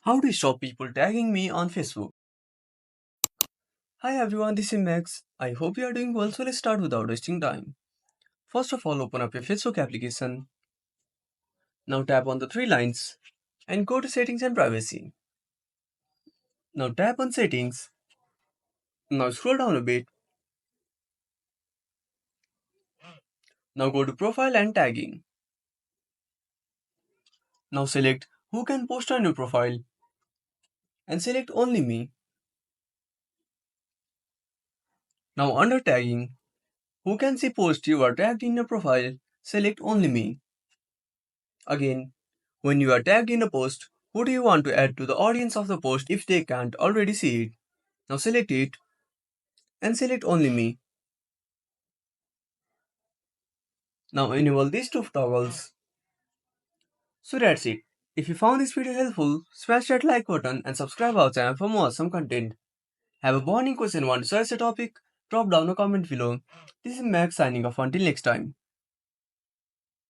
How to stop people tagging me on Facebook? Hi everyone, this is Max. I hope you are doing well, so let's start without wasting time. First of all, open up your Facebook application. Now tap on the three lines and go to Settings and Privacy. Now tap on Settings. Now scroll down a bit. Now go to Profile and Tagging. Now select Who can post on your profile and select Only Me. Now under Tagging, Who can see posts you are tagged in your profile, select Only Me. Again, when you are tagged in a post, who do you want to add to the audience of the post if they can't already see it? Now select it and select only me. Now enable these two toggles. So that's it. If you found this video helpful, smash that like button and subscribe our channel for more awesome content. Have a burning question, want to search a topic? Drop down a comment below. This is Max signing off until next time.